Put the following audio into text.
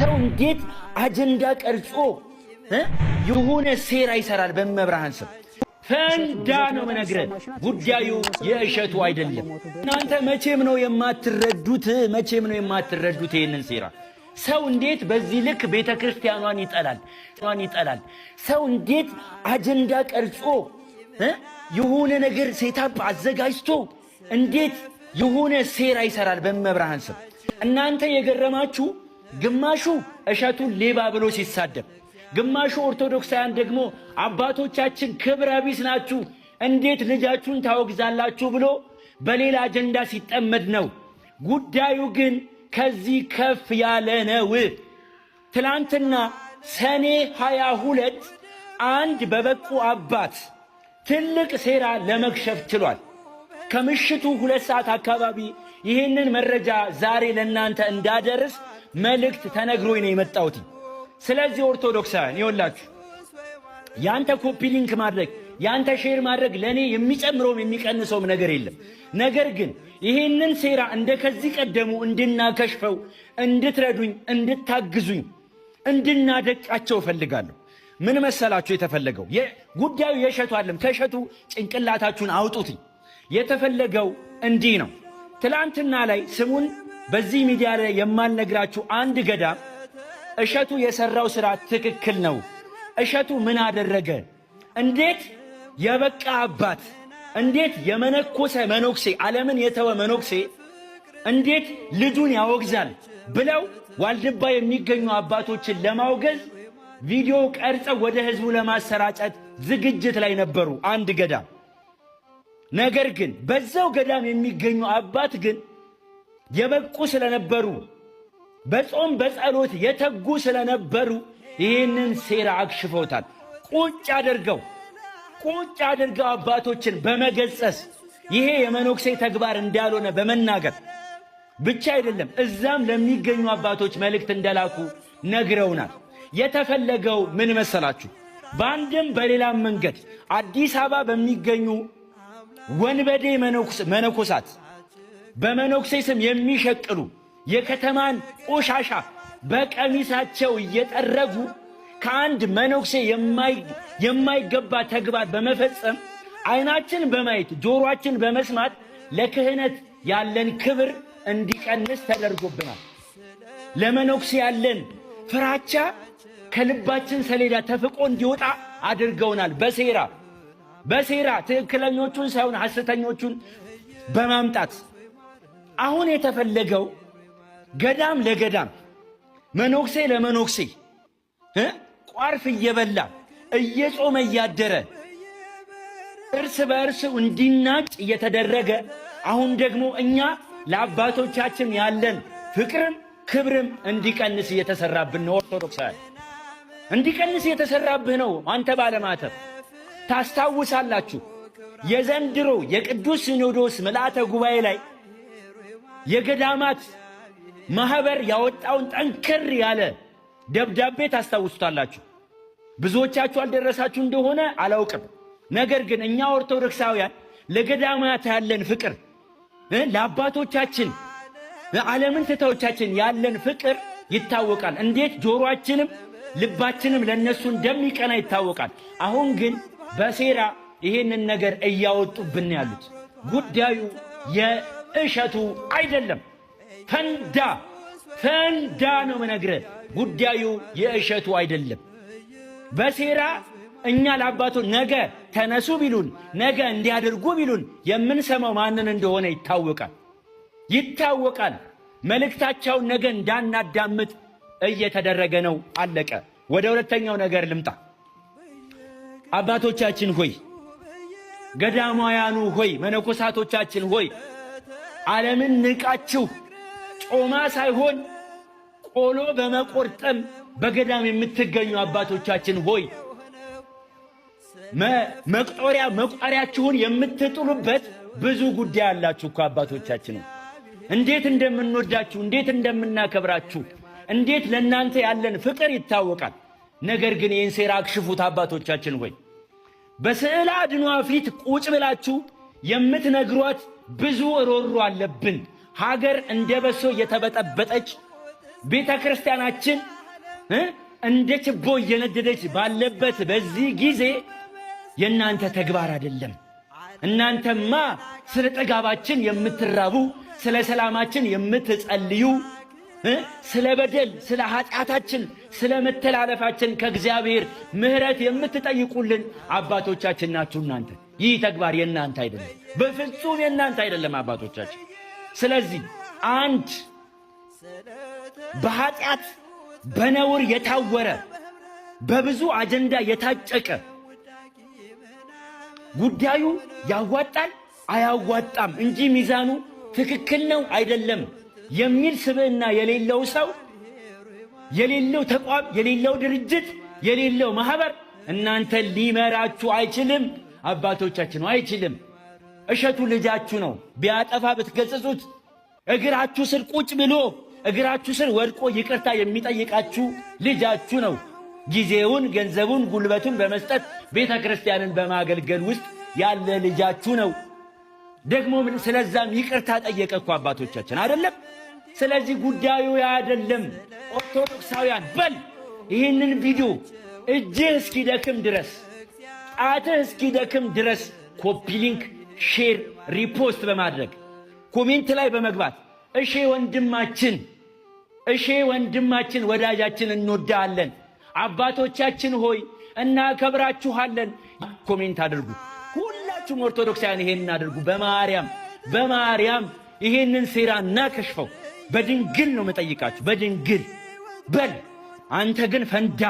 ሰው እንዴት አጀንዳ ቀርጾ የሆነ ሴራ ይሰራል በመብርሃን ስም? ፈንዳ ነው መነግረን። ጉዳዩ የእሸቱ አይደለም። እናንተ መቼም ነው የማትረዱት፣ መቼም ነው የማትረዱት ይሄንን ሴራ። ሰው እንዴት በዚህ ልክ ቤተ ክርስቲያኗን ይጠላል? ሰው እንዴት አጀንዳ ቀርጾ የሆነ ነገር ሴታፕ አዘጋጅቶ እንዴት የሆነ ሴራ ይሰራል በመብርሃን ስም? እናንተ የገረማችሁ ግማሹ እሸቱን ሌባ ብሎ ሲሳደብ፣ ግማሹ ኦርቶዶክሳውያን ደግሞ አባቶቻችን ክብረ ቢስ ናችሁ፣ እንዴት ልጃችሁን ታወግዛላችሁ ብሎ በሌላ አጀንዳ ሲጠመድ ነው። ጉዳዩ ግን ከዚህ ከፍ ያለ ነው። ትላንትና ሰኔ 22 አንድ በበቁ አባት ትልቅ ሴራ ለመክሸፍ ችሏል። ከምሽቱ 2 ሰዓት አካባቢ ይህንን መረጃ ዛሬ ለእናንተ እንዳደርስ መልእክት ተነግሮኝ ነው የመጣሁት። ስለዚህ ኦርቶዶክሳውያን ይወላችሁ ያንተ ኮፒ ሊንክ ማድረግ ያንተ ሼር ማድረግ ለኔ የሚጨምረውም የሚቀንሰውም ነገር የለም። ነገር ግን ይህንን ሴራ እንደ ከዚህ ቀደሙ እንድናከሽፈው እንድትረዱኝ፣ እንድታግዙኝ፣ እንድናደቃቸው እፈልጋለሁ። ምን መሰላችሁ የተፈለገው? ጉዳዩ የእሸቱ አይደለም። ከእሸቱ ጭንቅላታችሁን አውጡትኝ። የተፈለገው እንዲህ ነው። ትላንትና ላይ ስሙን በዚህ ሚዲያ ላይ የማልነግራችሁ አንድ ገዳም እሸቱ የሰራው ሥራ ትክክል ነው። እሸቱ ምን አደረገ? እንዴት የበቃ አባት፣ እንዴት የመነኮሰ መነኩሴ፣ ዓለምን የተወ መነኩሴ እንዴት ልጁን ያወግዛል ብለው ዋልድባ የሚገኙ አባቶችን ለማውገዝ ቪዲዮ ቀርጸው ወደ ሕዝቡ ለማሰራጨት ዝግጅት ላይ ነበሩ አንድ ገዳም። ነገር ግን በዛው ገዳም የሚገኙ አባት ግን የበቁ ስለነበሩ በጾም በጸሎት የተጉ ስለነበሩ ይህንን ሴራ አክሽፈውታል። ቁጭ አድርገው አባቶችን በመገጸስ ይሄ የመነኩሴ ተግባር እንዳልሆነ በመናገር ብቻ አይደለም፣ እዛም ለሚገኙ አባቶች መልእክት እንደላኩ ነግረውናል። የተፈለገው ምን መሰላችሁ? በአንድም በሌላም መንገድ አዲስ አበባ በሚገኙ ወንበዴ መነኮሳት በመነኩሴ ስም የሚሸቅሉ የከተማን ቆሻሻ በቀሚሳቸው እየጠረጉ ከአንድ መነኩሴ የማይገባ ተግባር በመፈጸም ዓይናችን በማየት ጆሮአችን በመስማት ለክህነት ያለን ክብር እንዲቀንስ ተደርጎብናል። ለመነኩሴ ያለን ፍራቻ ከልባችን ሰሌዳ ተፍቆ እንዲወጣ አድርገውናል። በሴራ ትክክለኞቹን ሳይሆን ሐሰተኞቹን በማምጣት አሁን የተፈለገው ገዳም ለገዳም መነኩሴ ለመነኩሴ ቋርፍ እየበላ እየጾመ እያደረ እርስ በእርስ እንዲናጭ እየተደረገ አሁን ደግሞ እኛ ለአባቶቻችን ያለን ፍቅርም ክብርም እንዲቀንስ እየተሰራብን ነው። ኦርቶዶክሳውያን እንዲቀንስ እየተሰራብህ ነው። አንተ ባለማተብ ታስታውሳላችሁ፣ የዘንድሮ የቅዱስ ሲኖዶስ ምልአተ ጉባኤ ላይ የገዳማት ማህበር ያወጣውን ጠንከር ያለ ደብዳቤ ታስታውሱታላችሁ። ብዙዎቻችሁ አልደረሳችሁ እንደሆነ አላውቅም። ነገር ግን እኛ ኦርቶዶክሳውያን ለገዳማት ያለን ፍቅር፣ ለአባቶቻችን ዓለምን ትተዎቻችን ያለን ፍቅር ይታወቃል። እንዴት ጆሮአችንም ልባችንም ለነሱ እንደሚቀና ይታወቃል። አሁን ግን በሴራ ይሄንን ነገር እያወጡብን ያሉት ጉዳዩ የእሸቱ አይደለም። ፈንዳ ነው መነግረን። ጉዳዩ የእሸቱ አይደለም። በሴራ እኛ ለአባቶ ነገ ተነሱ ቢሉን፣ ነገ እንዲያደርጉ ቢሉን የምንሰማው ማንን እንደሆነ ይታወቃል። መልእክታቸውን ነገ እንዳናዳምጥ እየተደረገ ነው። አለቀ። ወደ ሁለተኛው ነገር ልምጣ። አባቶቻችን ሆይ፣ ገዳማውያኑ ሆይ፣ መነኮሳቶቻችን ሆይ፣ ዓለምን ንቃችሁ ጮማ ሳይሆን ቆሎ በመቆርጠም በገዳም የምትገኙ አባቶቻችን ሆይ፣ መቁጠሪያችሁን የምትጥሉበት ብዙ ጉዳይ አላችሁ እኮ አባቶቻችን። እንዴት እንደምንወዳችሁ፣ እንዴት እንደምናከብራችሁ፣ እንዴት ለእናንተ ያለን ፍቅር ይታወቃል። ነገር ግን ይህን ሴራ አክሽፉት አባቶቻችን ሆይ። በስዕል አድኗ ፊት ቁጭ ብላችሁ የምትነግሯት ብዙ ሮሮ አለብን። ሀገር እንደ በሶ የተበጠበጠች ቤተ ክርስቲያናችን እንደ ችቦ እየነደደች ባለበት በዚህ ጊዜ የእናንተ ተግባር አይደለም። እናንተማ ስለ ጥጋባችን የምትራቡ፣ ስለ ሰላማችን የምትጸልዩ፣ ስለ በደል፣ ስለ ኃጢአታችን፣ ስለ መተላለፋችን ከእግዚአብሔር ምሕረት የምትጠይቁልን አባቶቻችን ናችሁ እናንተ። ይህ ተግባር የእናንተ አይደለም፣ በፍጹም የእናንተ አይደለም አባቶቻችን። ስለዚህ አንድ በኃጢአት በነውር የታወረ በብዙ አጀንዳ የታጨቀ ጉዳዩ ያዋጣል አያዋጣም እንጂ ሚዛኑ ትክክል ነው አይደለም የሚል ስብዕና የሌለው ሰው፣ የሌለው ተቋም፣ የሌለው ድርጅት፣ የሌለው ማህበር እናንተ ሊመራችሁ አይችልም። አባቶቻችን አይችልም። እሸቱ ልጃችሁ ነው። ቢያጠፋ ብትገጽጹት እግራችሁ ስር ቁጭ ብሎ እግራችሁ ስር ወድቆ ይቅርታ የሚጠይቃችሁ ልጃችሁ ነው። ጊዜውን፣ ገንዘቡን፣ ጉልበቱን በመስጠት ቤተ ክርስቲያንን በማገልገል ውስጥ ያለ ልጃችሁ ነው። ደግሞ ስለዛም ይቅርታ ጠየቀ እኮ አባቶቻችን አይደለም። ስለዚህ ጉዳዩ አይደለም። ኦርቶዶክሳውያን በል ይህንን ቪዲዮ እጅህ እስኪደክም ድረስ ጣትህ እስኪደክም ድረስ ኮፒ ሊንክ፣ ሼር፣ ሪፖስት በማድረግ ኮሜንት ላይ በመግባት እሺ ወንድማችን፣ እሺ ወንድማችን፣ ወዳጃችን እንወዳለን፣ አባቶቻችን ሆይ እናከብራችኋለን ኮሜንት አድርጉ። ሁላችሁም ኦርቶዶክሳውያን ይሄንን አድርጉ። በማርያም ይሄንን ሴራ እናከሽፈው። በድንግል ነው መጠይቃችሁ፣ በድንግል በል። አንተ ግን ፈንዳ